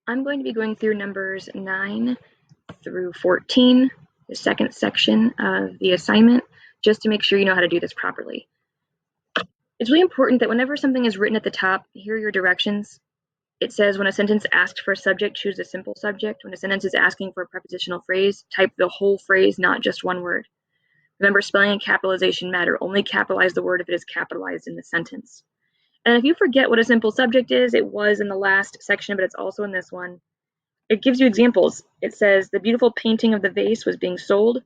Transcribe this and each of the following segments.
I'm going to be going through numbers 9 through 14, the second section of the assignment, just to make sure you know how to do this properly. It's really important that whenever something is written at the top, here are your directions. It says when a sentence asks for a subject, choose a simple subject. When a sentence is asking for a prepositional phrase, type the whole phrase, not just one word. Remember, spelling and capitalization matter. Only capitalize the word if it is capitalized in the sentence. And if you forget what a simple subject is, it was in the last section, but it's also in this one. It gives you examples. It says the beautiful painting of the vase was being sold.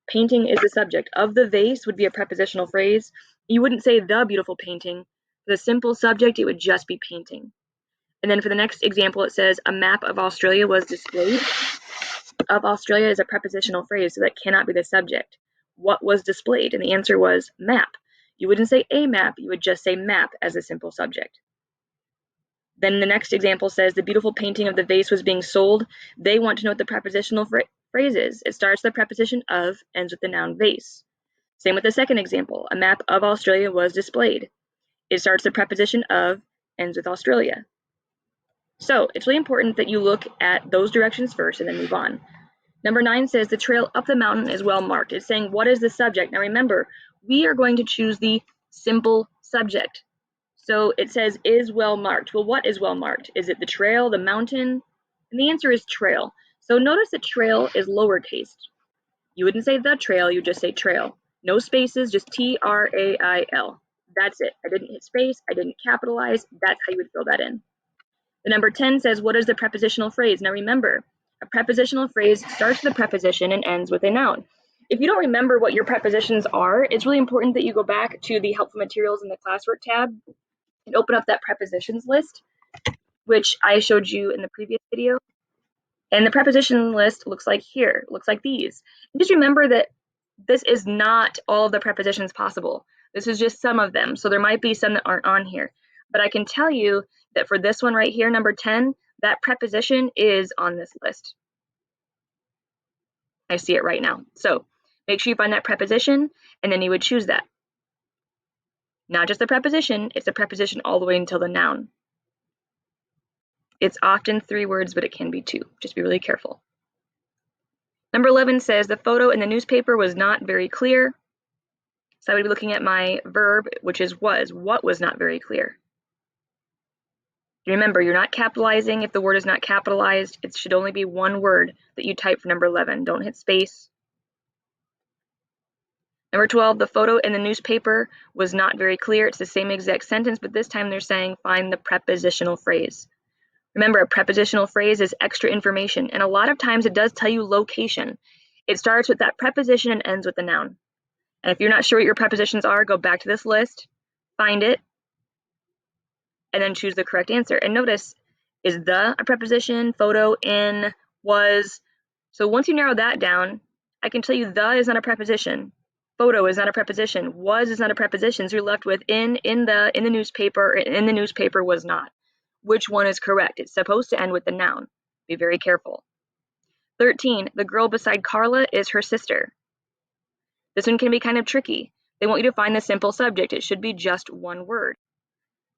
Painting is the subject. Of the vase would be a prepositional phrase. You wouldn't say the beautiful painting. For the simple subject, it would just be painting. And then for the next example, it says a map of Australia was displayed. Of Australia is a prepositional phrase, so that cannot be the subject. What was displayed? And the answer was map. You wouldn't say a map, you would just say map as a simple subject. Then the next example says the beautiful painting of the vase was being sold. They want to know what the prepositional phrase is. It starts with the preposition of, ends with the noun vase. Same with the second example. A map of Australia was displayed. It starts the preposition of, ends with Australia. So it's really important that you look at those directions first and then move on. Number 9 says the trail up the mountain is well marked. It's saying what is the subject? Now remember, we are going to choose the simple subject. So it says is well marked. Well, what is well marked? Is it the trail, the mountain? And the answer is trail. So notice that trail is lowercase. You wouldn't say the trail, you just say trail. No spaces, just T-R-A-I-L. That's it. I didn't hit space, I didn't capitalize. That's how you would fill that in. The number 10 says, what is the prepositional phrase? Now remember, a prepositional phrase starts with a preposition and ends with a noun. If you don't remember what your prepositions are, it's really important that you go back to the helpful materials in the classwork tab and open up that prepositions list, which I showed you in the previous video. And the preposition list looks like here, looks like these. And just remember that this is not all of the prepositions possible. This is just some of them. So there might be some that aren't on here. But I can tell you that for this one right here, number 10, that preposition is on this list. I see it right now. So make sure you find that preposition, and then you would choose that. Not just the preposition, it's a preposition all the way until the noun. It's often 3 words, but it can be 2. Just be really careful. Number 11 says the photo in the newspaper was not very clear. So I would be looking at my verb, which is was. What was not very clear? Remember, you're not capitalizing if the word is not capitalized. It should only be one word that you type for number 11. Don't hit space. Number 12, the photo in the newspaper was not very clear. It's the same exact sentence, but this time they're saying find the prepositional phrase. Remember, a prepositional phrase is extra information, and a lot of times it does tell you location. It starts with that preposition and ends with the noun. And if you're not sure what your prepositions are, go back to this list, find it, and then choose the correct answer. And notice, is the a preposition, photo, in, was? So once you narrow that down, I can tell you the is not a preposition, photo is not a preposition, was is not a preposition. So you're left with in the newspaper was not. Which one is correct? It's supposed to end with the noun. Be very careful. 13, the girl beside Carla is her sister. This one can be kind of tricky. They want you to find the simple subject. It should be just one word.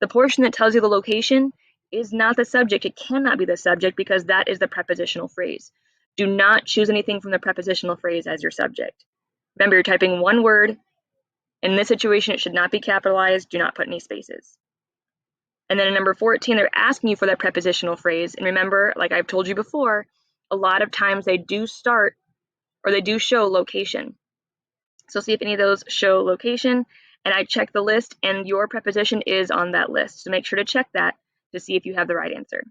The portion that tells you the location is not the subject. It cannot be the subject because that is the prepositional phrase. Do not choose anything from the prepositional phrase as your subject. Remember, you're typing one word. In this situation, it should not be capitalized. Do not put any spaces. And then in number 14, they're asking you for that prepositional phrase. And remember, like I've told you before, a lot of times they do start or they do show location. So see if any of those show location. And I check the list and your preposition is on that list. So make sure to check that to see if you have the right answer.